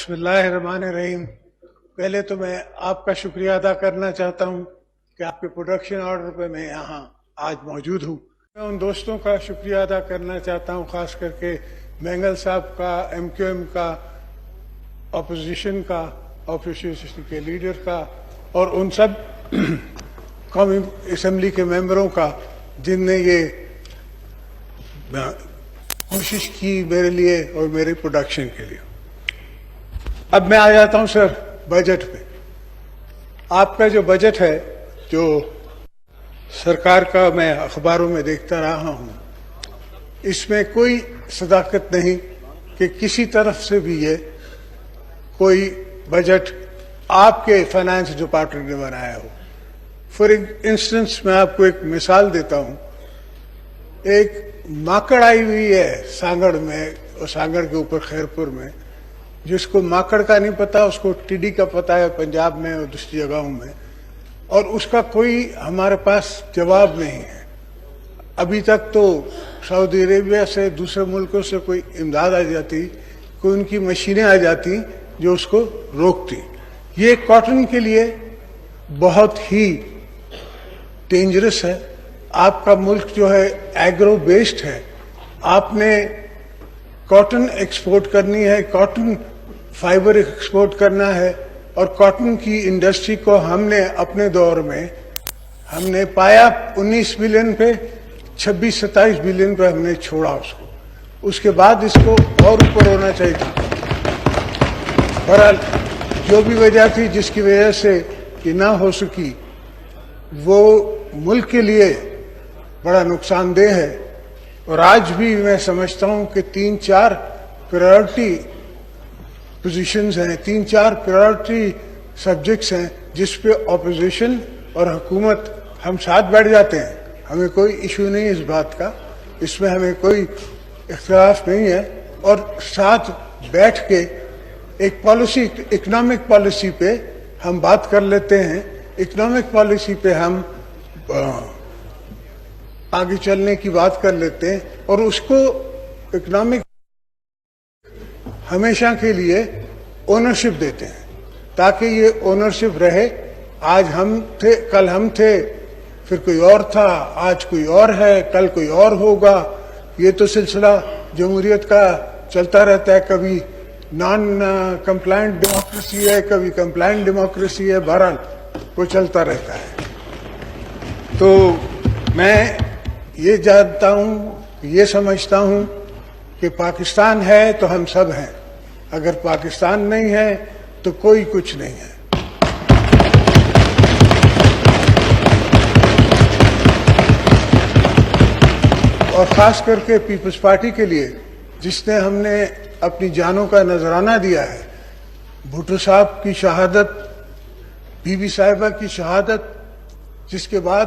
بسم اللہ الرحمن الرحیم۔ پہلے تو میں آپ کا شکریہ ادا کرنا چاہتا ہوں کہ آپ کے پروڈکشن آرڈر پہ میں یہاں آج موجود ہوں۔ میں ان دوستوں کا شکریہ ادا کرنا چاہتا ہوں، خاص کر کے مینگل صاحب کا، ایم کیو ایم کا، اپوزیشن کا، اپوزیشن کے لیڈر کا، اور ان سب قومی اسمبلی کے ممبروں کا جن نے یہ کوشش کی میرے لیے اور میرے پروڈکشن کے لیے۔ اب میں آ جاتا ہوں سر بجٹ پہ۔ آپ کا جو بجٹ ہے، جو سرکار کا میں اخباروں میں دیکھتا رہا ہوں، اس میں کوئی صداقت نہیں کہ کسی طرف سے بھی یہ کوئی بجٹ آپ کے فائنانس ڈپارٹمنٹ نے بنایا ہو۔ فار انسٹنس میں آپ کو ایک مثال دیتا ہوں۔ ایک ماکڑ آئی ہوئی ہے سانگڑ میں، اور سانگڑ کے اوپر خیرپور میں، جس کو ماکڑ کا نہیں پتا، اس کو ٹڈی کا پتا ہے پنجاب میں اور دوسری جگہوں میں، اور اس کا کوئی ہمارے پاس جواب نہیں ہے۔ ابھی تک تو سعودی عربیہ سے، دوسرے ملکوں سے کوئی امداد آ جاتی، کوئی ان کی مشینیں آ جاتی جو اس کو روکتی۔ یہ کاٹن کے لیے بہت ہی ڈینجرس ہے۔ آپ کا ملک جو ہے ایگرو بیسڈ ہے، آپ نے کاٹن ایکسپورٹ کرنی ہے، کاٹن فائبر ایکسپورٹ کرنا ہے، اور کاٹن کی انڈسٹری کو ہم نے اپنے دور میں ہم نے پایا 19 بلین پہ، 26-27 بلین پہ ہم نے چھوڑا اس کو۔ اس کے بعد اس کو اور اوپر ہونا چاہیے تھا۔ بہرحال جو بھی وجہ تھی جس کی وجہ سے یہ نہ ہو سکی، وہ ملک کے لیے بڑا نقصان دہ ہے۔ اور آج بھی میں سمجھتا ہوں کہ 3-4 پرائرٹی پوزیشنز ہیں، 3-4 پرائرٹی سبجیکٹس ہیں جس پہ اپوزیشن اور حکومت ہم ساتھ بیٹھ جاتے ہیں۔ ہمیں کوئی ایشو نہیں اس بات کا، اس میں ہمیں کوئی اختلاف نہیں ہے، اور ساتھ بیٹھ کے ایک پالیسی، اکنامک پالیسی پہ ہم بات کر لیتے ہیں۔ اکنامک پالیسی پہ ہم آگے چلنے کی بات کر لیتے ہیں، اور اس کو اکنامک ہمیشہ کے لیے اونرشپ دیتے ہیں، تاکہ یہ اونرشپ رہے۔ آج ہم تھے، کل ہم تھے، پھر کوئی اور تھا، آج کوئی اور ہے، کل کوئی اور ہوگا۔ یہ تو سلسلہ جمہوریت کا چلتا رہتا ہے، کبھی نان کمپلائنٹ ڈیموکریسی ہے، کبھی کمپلائنٹ ڈیموکریسی ہے، بہرحال وہ چلتا رہتا ہے۔ تو میں یہ جانتا ہوں، یہ سمجھتا ہوں کہ پاکستان ہے تو ہم سب ہیں، اگر پاکستان نہیں ہے تو کوئی کچھ نہیں ہے۔ اور خاص کر کے پیپلز پارٹی کے لیے، جس نے ہم نے اپنی جانوں کا نذرانہ دیا ہے، بھٹو صاحب کی شہادت، بی بی صاحبہ کی شہادت، جس کے بعد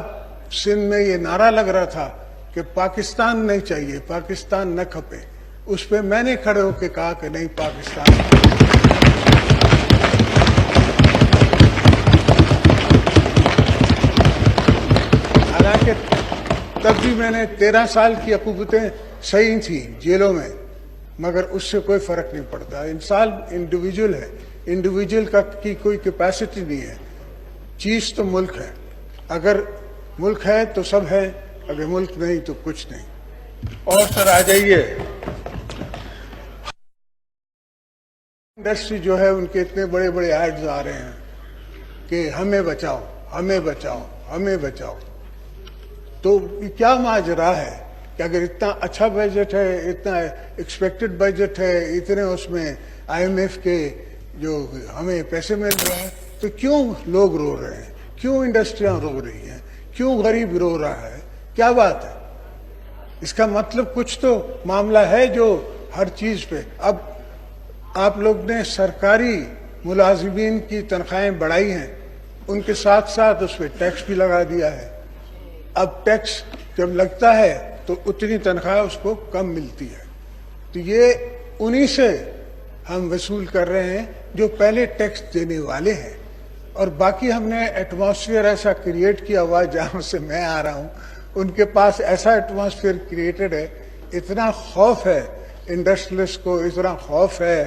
سندھ میں یہ نعرہ لگ رہا تھا کہ پاکستان نہیں چاہیے، پاکستان نہ کھپے، اس پہ میں نے کھڑے ہو کے کہا کہ نہیں، پاکستان۔ حالانکہ تب بھی میں نے 13 سال کی عقوبتیں صحیح تھیں جیلوں میں، مگر اس سے کوئی فرق نہیں پڑتا۔ انسان انڈیویجول ہے، انڈیویجول کی کوئی کیپیسٹی نہیں ہے۔ چیز تو ملک ہے، اگر ملک ہے تو سب ہے، اگر ملک نہیں تو کچھ نہیں۔ اور سر آ جائیے، انڈسٹری جو ہے ان کے اتنے بڑے بڑے ایڈز آ رہے ہیں کہ ہمیں بچاؤ، ہمیں بچاؤ، ہمیں بچاؤ۔ تو یہ کیا ماجرا ہے کہ اگر اتنا اچھا بجٹ ہے، اتنا ایکسپیکٹڈ بجٹ ہے، اتنے اس میں IMF کے جو ہمیں پیسے مل رہے ہیں، تو کیوں لوگ رو رہے ہیں؟ کیوں انڈسٹریاں رو رہی ہیں؟ کیوں غریب رو رہا ہے؟ کیا بات ہے؟ اس کا مطلب کچھ تو معاملہ ہے جو ہر چیز پہ۔ اب آپ لوگ نے سرکاری ملازمین کی تنخواہیں بڑھائی ہیں، ان کے ساتھ ساتھ اس پہ ٹیکس بھی لگا دیا ہے۔ اب ٹیکس جب لگتا ہے تو اتنی تنخواہ اس کو کم ملتی ہے۔ تو یہ انہی سے ہم وصول کر رہے ہیں جو پہلے ٹیکس دینے والے ہیں، اور باقی ہم نے ایٹماسفیئر ایسا کریٹ کیا ہوا، جہاں سے میں آ رہا ہوں ان کے پاس ایسا ایٹماسفیئر کریٹڈ ہے، اتنا خوف ہے انڈسٹریلسٹ کو، اتنا خوف ہے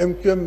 MQM